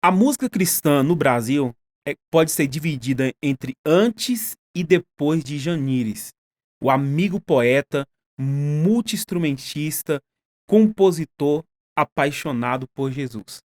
A música cristã no Brasil pode ser dividida entre antes e depois de Janires, o amigo poeta, multi-instrumentista, compositor apaixonado por Jesus.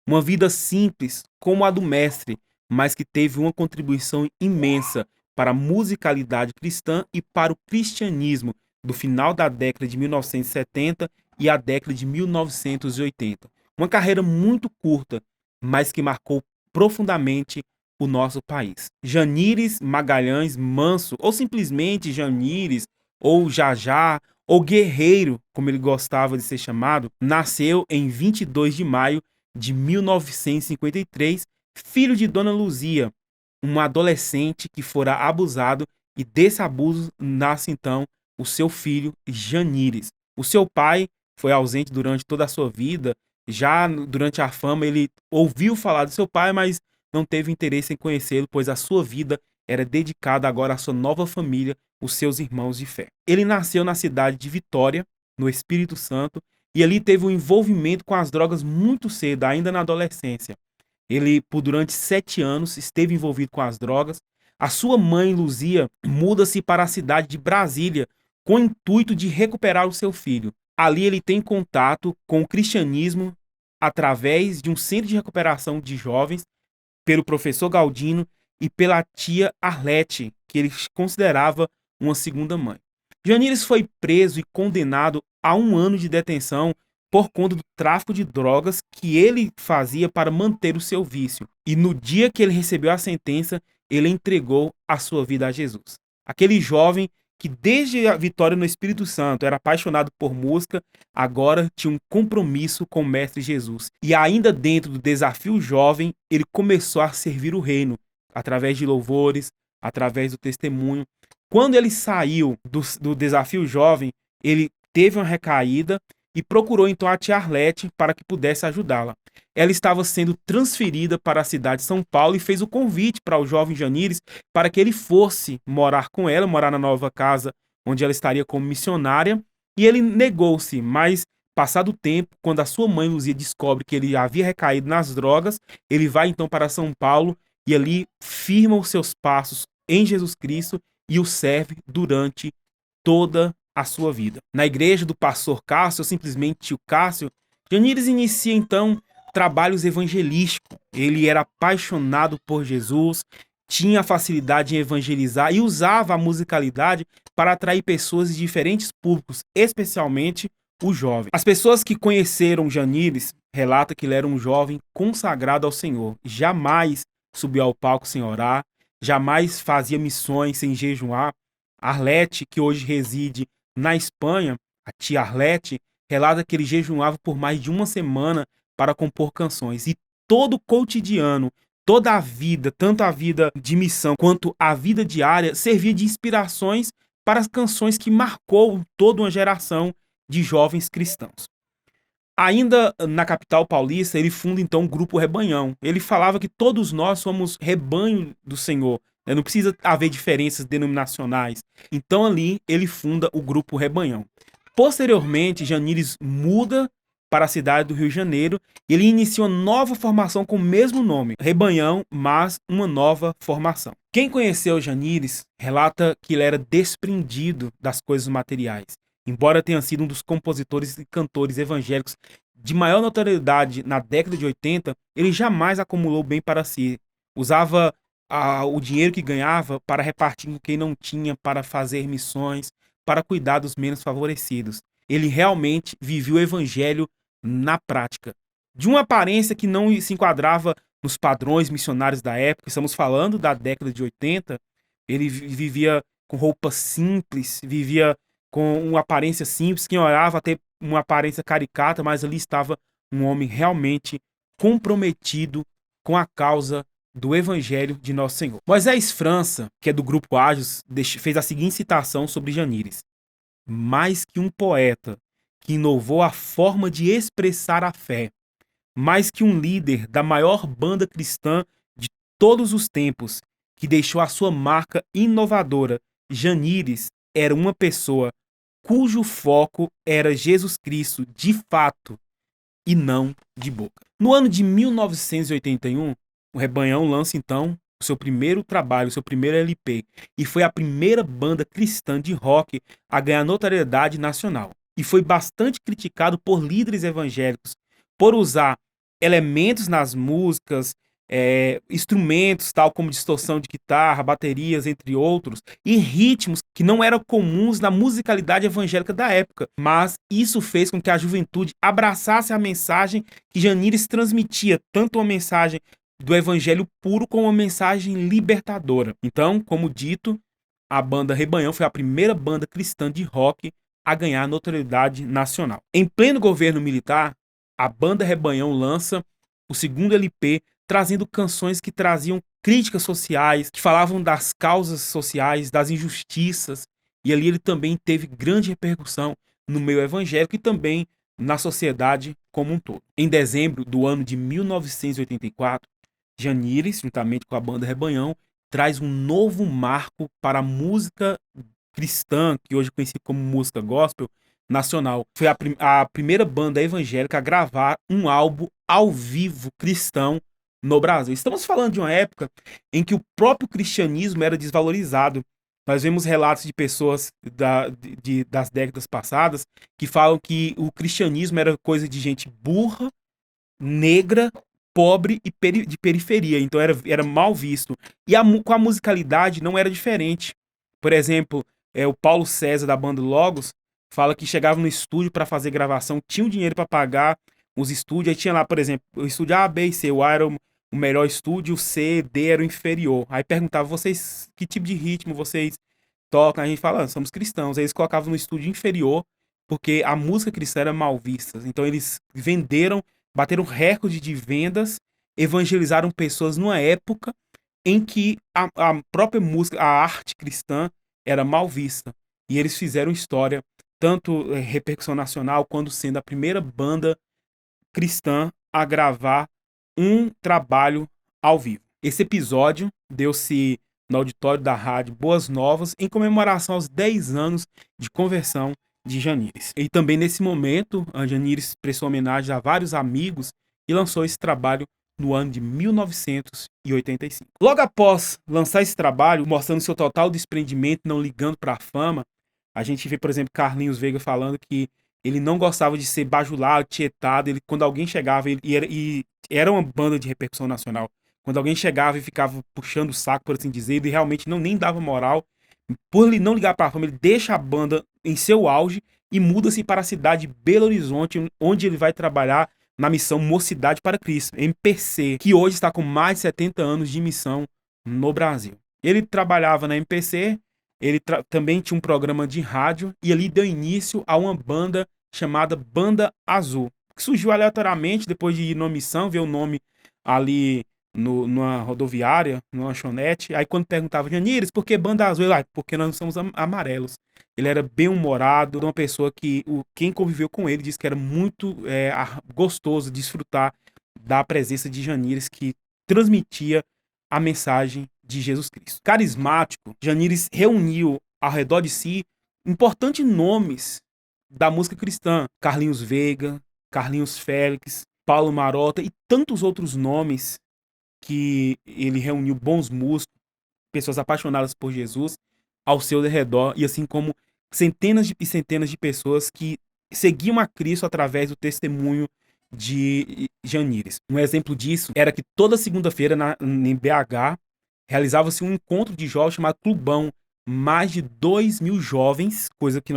Uma vida simples como a do mestre, mas que teve uma contribuição imensa para a musicalidade cristã e para o cristianismo do final da década de 1970 e a década de 1980. Uma carreira muito curta, mas que marcou profundamente o nosso país. Janires Magalhães Manso, ou simplesmente Janires, ou Jajá, ou Guerreiro, como ele gostava de ser chamado, nasceu em 22 de maio de 1953, filho de Dona Luzia, um adolescente que fora abusado, e desse abuso nasce então o seu filho Janires. O seu pai foi ausente durante toda a sua vida. Já durante a fama, ele ouviu falar do seu pai, mas não teve interesse em conhecê-lo, pois a sua vida era dedicada agora à sua nova família, os seus irmãos de fé. Ele nasceu na cidade de Vitória, no Espírito Santo, e ali teve um envolvimento com as drogas muito cedo, ainda na adolescência. Ele, por durante 7 anos, esteve envolvido com as drogas. A sua mãe, Luzia, muda-se para a cidade de Brasília com o intuito de recuperar o seu filho. Ali ele tem contato com o cristianismo através de um centro de recuperação de jovens, pelo professor Galdino e pela tia Arlete, que ele considerava uma segunda mãe. Janires foi preso e condenado a 1 ano de detenção por conta do tráfico de drogas que ele fazia para manter o seu vício. E no dia que ele recebeu a sentença, ele entregou a sua vida a Jesus. Aquele jovem que desde a vitória no Espírito Santo era apaixonado por música, agora tinha um compromisso com o Mestre Jesus. E ainda dentro do desafio jovem, ele começou a servir o reino, através de louvores, através do testemunho. Quando ele saiu do desafio jovem, ele teve uma recaída e procurou então a tia Arlete para que pudesse ajudá-la. Ela estava sendo transferida para a cidade de São Paulo e fez o convite para o jovem Janires para que ele fosse morar com ela, morar na nova casa onde ela estaria como missionária, e ele negou-se, mas passado o tempo, quando a sua mãe Luzia descobre que ele havia recaído nas drogas, ele vai então para São Paulo e ali firma os seus passos em Jesus Cristo e o serve durante toda a sua vida. Na igreja do pastor Cássio, ou simplesmente tio Cássio, Janires inicia então trabalhos evangelísticos. Ele era apaixonado por Jesus, tinha facilidade em evangelizar e usava a musicalidade para atrair pessoas de diferentes públicos, especialmente o jovem. As pessoas que conheceram Janires relatam que ele era um jovem consagrado ao Senhor. Jamais subiu ao palco sem orar, jamais fazia missões sem jejuar. Arlete, que hoje reside na Espanha, a tia Arlete, relata que ele jejuava por mais de uma semana para compor canções. E todo o cotidiano, toda a vida, tanto a vida de missão quanto a vida diária, servia de inspirações para as canções que marcou toda uma geração de jovens cristãos. Ainda na capital paulista, ele funda então o Grupo Rebanhão. Ele falava que todos nós somos rebanho do Senhor, né? Não precisa haver diferenças denominacionais. Então ali ele funda o Grupo Rebanhão. Posteriormente, Janires muda para a cidade do Rio de Janeiro. Ele inicia uma nova formação com o mesmo nome, Rebanhão, mas uma nova formação. Quem conheceu Janires relata que ele era desprendido das coisas materiais. Embora tenha sido um dos compositores e cantores evangélicos de maior notoriedade na década de 80, ele jamais acumulou bem para si. Usava o dinheiro que ganhava para repartir com quem não tinha, para fazer missões, para cuidar dos menos favorecidos. Ele realmente vivia o evangelho na prática. De uma aparência que não se enquadrava nos padrões missionários da época, estamos falando da década de 80, ele vivia com roupas simples, vivia com uma aparência simples, quem olhava até uma aparência caricata, mas ali estava um homem realmente comprometido com a causa do Evangelho de Nosso Senhor. Moisés França, que é do Grupo Ágios, fez a seguinte citação sobre Janires: mais que um poeta que inovou a forma de expressar a fé, mais que um líder da maior banda cristã de todos os tempos, que deixou a sua marca inovadora, Janires era uma pessoa cujo foco era Jesus Cristo de fato e não de boca. No ano de 1981, o Rebanhão lança então o seu primeiro trabalho, o seu primeiro LP, e foi a primeira banda cristã de rock a ganhar notoriedade nacional. E foi bastante criticado por líderes evangélicos por usar elementos nas músicas, instrumentos tal como distorção de guitarra, baterias, entre outros, e ritmos que não eram comuns na musicalidade evangélica da época. Mas isso fez com que a juventude abraçasse a mensagem que Janires transmitia, tanto uma mensagem do evangelho puro como uma mensagem libertadora. Então, como dito, a banda Rebanhão foi a primeira banda cristã de rock a ganhar notoriedade nacional. Em pleno governo militar, a banda Rebanhão lança o segundo LP, trazendo canções que traziam críticas sociais, que falavam das causas sociais, das injustiças, e ali ele também teve grande repercussão no meio evangélico e também na sociedade como um todo. Em dezembro do ano de 1984, Janires, juntamente com a banda Rebanhão, traz um novo marco para a música cristã, que hoje é conhecida como música gospel, nacional. Foi a primeira banda evangélica a gravar um álbum ao vivo cristão no Brasil. Estamos falando de uma época em que o próprio cristianismo era desvalorizado. Nós vemos relatos de pessoas das décadas passadas que falam que o cristianismo era coisa de gente burra, negra, pobre e de periferia. Então era mal visto. E com a musicalidade não era diferente. Por exemplo, o Paulo César, da banda Logos, fala que chegava no estúdio para fazer gravação, tinha o dinheiro para pagar os estúdios, aí tinha lá, por exemplo, o estúdio A, B e C, o A era o melhor estúdio, o C, D era o inferior. Aí perguntava, vocês, que tipo de ritmo vocês tocam? Aí a gente fala, somos cristãos. Aí eles colocavam no estúdio inferior, porque a música cristã era mal vista. Então eles bateram recorde de vendas, evangelizaram pessoas numa época em que a própria música, a arte cristã, era mal vista. E eles fizeram história, tanto repercussão nacional, quanto sendo a primeira banda cristã a gravar um trabalho ao vivo. Esse episódio deu-se no auditório da rádio Boas Novas em comemoração aos 10 anos de conversão de Janires. E também nesse momento, a Janires prestou homenagem a vários amigos e lançou esse trabalho no ano de 1985. Logo após lançar esse trabalho, mostrando seu total desprendimento, não ligando para a fama, a gente vê, por exemplo, Carlinhos Veiga falando que ele não gostava de ser bajulado, tietado. Quando alguém chegava, e era uma banda de repercussão nacional, quando alguém chegava e ficava puxando o saco, por assim dizer, ele realmente nem dava moral. Por ele não ligar para a fama, ele deixa a banda em seu auge e muda-se para a cidade de Belo Horizonte, onde ele vai trabalhar na missão Mocidade para Cristo, MPC, que hoje está com mais de 70 anos de missão no Brasil. Ele trabalhava na MPC, ele também tinha um programa de rádio e ali deu início a uma banda chamada Banda Azul, que surgiu aleatoriamente depois de ir numa missão, ver o nome ali numa rodoviária, numa lanchonete. Aí quando perguntava, Janires, por que Banda Azul? Ele, porque nós somos amarelos. Ele era bem humorado, uma pessoa que quem conviveu com ele disse que era muito gostoso desfrutar da presença de Janires, que transmitia a mensagem de Jesus Cristo. Carismático, Janires reuniu ao redor de si importantes nomes da música cristã. Carlinhos Veiga, Carlinhos Félix, Paulo Marota e tantos outros nomes que ele reuniu, bons músicos, pessoas apaixonadas por Jesus ao seu redor, e assim como centenas e centenas de pessoas que seguiam a Cristo através do testemunho de Janires. Um exemplo disso era que toda segunda-feira em BH realizava-se um encontro de jovens chamado Clubão. Mais de 2.000 jovens, coisa que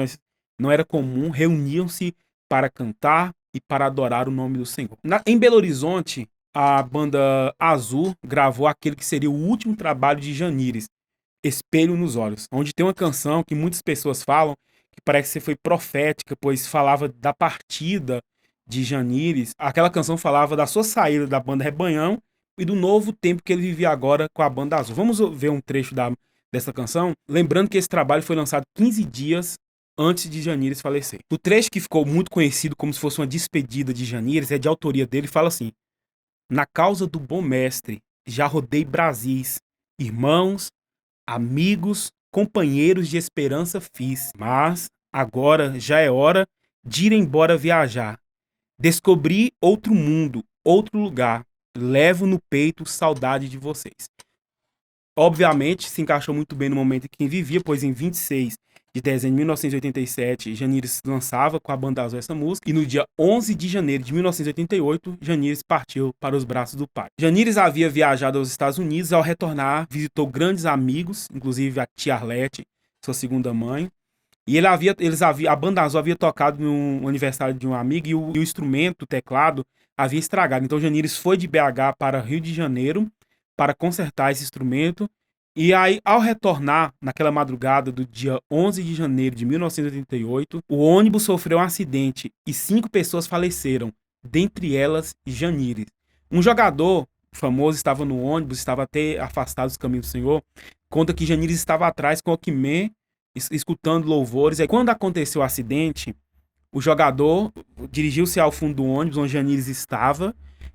não era comum, reuniam-se para cantar e para adorar o nome do Senhor. Em Belo Horizonte, a banda Azul gravou aquele que seria o último trabalho de Janires, Espelho nos Olhos, onde tem uma canção que muitas pessoas falam que parece que foi profética, pois falava da partida de Janires. Aquela canção falava da sua saída da banda Rebanhão e do novo tempo que ele vivia agora com a banda Azul. Vamos ver um trecho dessa canção? Lembrando que esse trabalho foi lançado 15 dias antes de Janires falecer. O trecho que ficou muito conhecido como se fosse uma despedida de Janires é de autoria dele, fala assim: na causa do bom mestre, já rodei Brasis, irmãos, amigos, companheiros de esperança fiz, mas agora já é hora de ir embora viajar. Descobri outro mundo, outro lugar. Levo no peito saudade de vocês. Obviamente, se encaixou muito bem no momento em que vivia, pois em 26 de dezembro de 1987, Janires lançava com a Banda Azul essa música, e no dia 11 de janeiro de 1988, Janires partiu para os braços do pai. Janires havia viajado aos Estados Unidos, ao retornar, visitou grandes amigos, inclusive a tia Arlete, sua segunda mãe, e a Banda Azul havia tocado no aniversário de um amigo e o instrumento, o teclado, havia estragado. Então Janires foi de BH para Rio de Janeiro para consertar esse instrumento. E aí, ao retornar naquela madrugada do dia 11 de janeiro de 1988, o ônibus sofreu um acidente e 5 pessoas faleceram, dentre elas Janires. Um jogador famoso estava no ônibus, estava até afastado dos caminhos do Senhor, conta que Janires estava atrás com o Walkman, escutando louvores. Aí, quando aconteceu o acidente, o jogador dirigiu-se ao fundo do ônibus onde Janires estava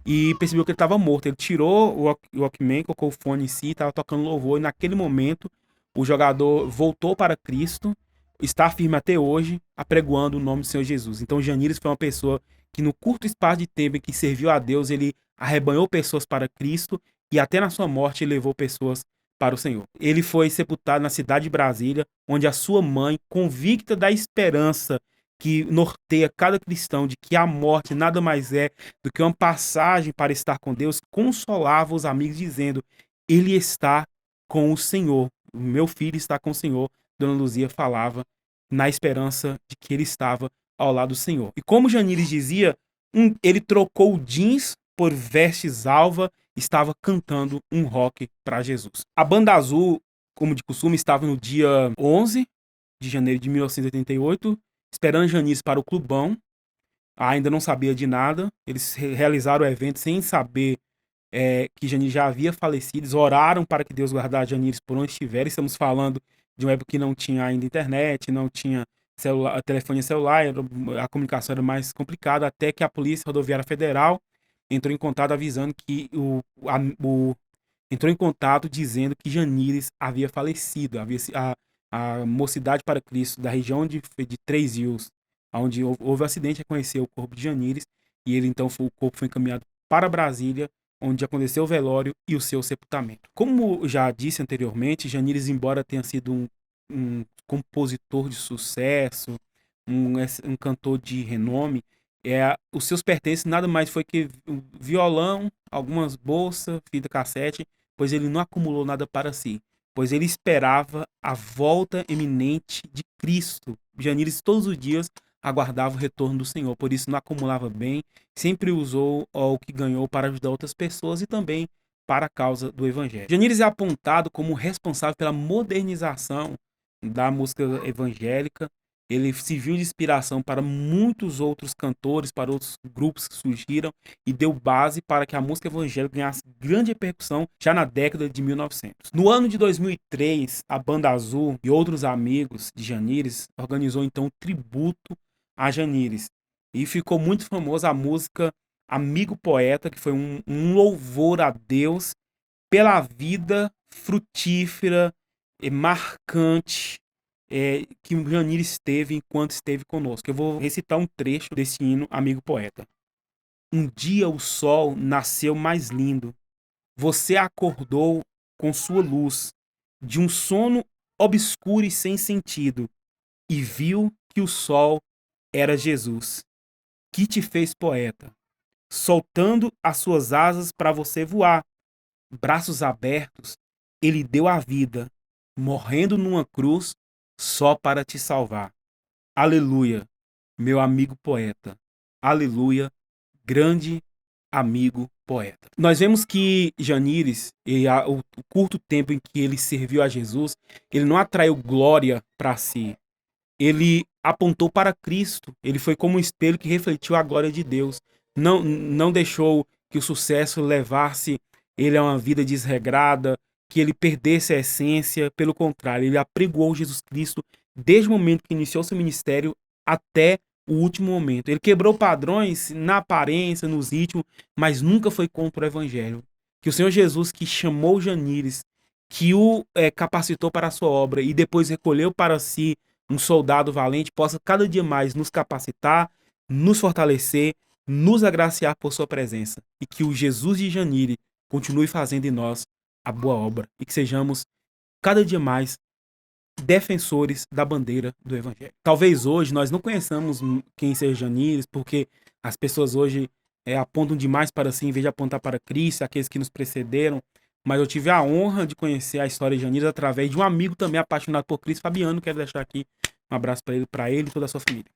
e percebeu que ele estava morto. Ele tirou o Walkman, colocou o fone em si, estava tocando louvor, e naquele momento o jogador voltou para Cristo, está firme até hoje, apregoando o nome do Senhor Jesus. Então Janires foi uma pessoa que no curto espaço de tempo em que serviu a Deus, ele arrebanhou pessoas para Cristo e até na sua morte ele levou pessoas para o Senhor. Ele foi sepultado na cidade de Brasília, onde a sua mãe, convicta da esperança que norteia cada cristão de que a morte nada mais é do que uma passagem para estar com Deus, consolava os amigos dizendo: ele está com o Senhor, o meu filho está com o Senhor. Dona Luzia falava na esperança de que ele estava ao lado do Senhor. E como Janires dizia, ele trocou o jeans por vestes alva, estava cantando um rock para Jesus. A Banda Azul, como de costume, estava no dia 11 de janeiro de 1988, esperando Janires para o Clubão. Ainda não sabia de nada. Eles realizaram o evento sem saber que Janires já havia falecido. Eles oraram para que Deus guardasse Janires por onde estiver. Estamos falando de uma época que não tinha ainda internet, não tinha celular, telefone celular, a comunicação era mais complicada, até que a Polícia Rodoviária Federal entrou em contato avisando que entrou em contato dizendo que Janires havia falecido. A Mocidade para Cristo da região de Três Rios, onde houve um acidente, reconheceu o corpo de Janires, e ele então o corpo foi encaminhado para Brasília, onde aconteceu o velório e o seu sepultamento. Como já disse anteriormente, Janires, embora tenha sido um compositor de sucesso, um cantor de renome, os seus pertences nada mais foi que violão, algumas bolsas, fita cassete, pois ele não acumulou nada para si, pois ele esperava a volta iminente de Cristo. Janires todos os dias aguardava o retorno do Senhor, por isso não acumulava bem, sempre usou o que ganhou para ajudar outras pessoas e também para a causa do Evangelho. Janires é apontado como responsável pela modernização da música evangélica. Ele serviu de inspiração para muitos outros cantores, para outros grupos que surgiram, e deu base para que a música evangélica ganhasse grande repercussão já na década de 1900. No ano de 2003, a Banda Azul e outros amigos de Janires organizou então um tributo a Janires, e ficou muito famosa a música Amigo Poeta, que foi um louvor a Deus pela vida frutífera e marcante que o Janires teve enquanto esteve conosco. Eu vou recitar um trecho desse hino Amigo Poeta. Um dia o sol nasceu mais lindo. Você acordou com sua luz de um sono obscuro e sem sentido e viu que o sol era Jesus, que te fez poeta, soltando as suas asas para você voar. Braços abertos, ele deu a vida, morrendo numa cruz só para te salvar. Aleluia, meu amigo poeta. Aleluia, grande amigo poeta. Nós vemos que Janires, o curto tempo em que ele serviu a Jesus, ele não atraiu glória para si. Ele apontou para Cristo. Ele foi como um espelho que refletiu a glória de Deus. Não deixou que o sucesso levasse ele a uma vida desregrada, que ele perdesse a essência. Pelo contrário, ele apregoou Jesus Cristo desde o momento que iniciou seu ministério até o último momento. Ele quebrou padrões na aparência, nos ritmos, mas nunca foi contra o evangelho. Que o Senhor Jesus, que chamou Janires, que o capacitou para a sua obra e depois recolheu para si um soldado valente, possa cada dia mais nos capacitar, nos fortalecer nos agraciar por sua presença e que o Jesus de Janire continue fazendo em nós a boa obra e que sejamos cada dia mais defensores da bandeira do Evangelho. Talvez hoje nós não conheçamos quem seja Janires, porque as pessoas hoje apontam demais para si, em vez de apontar para Cristo, aqueles que nos precederam. Mas eu tive a honra de conhecer a história de Janires através de um amigo também apaixonado por Cristo, Fabiano. Quero deixar aqui um abraço para ele e toda a sua família.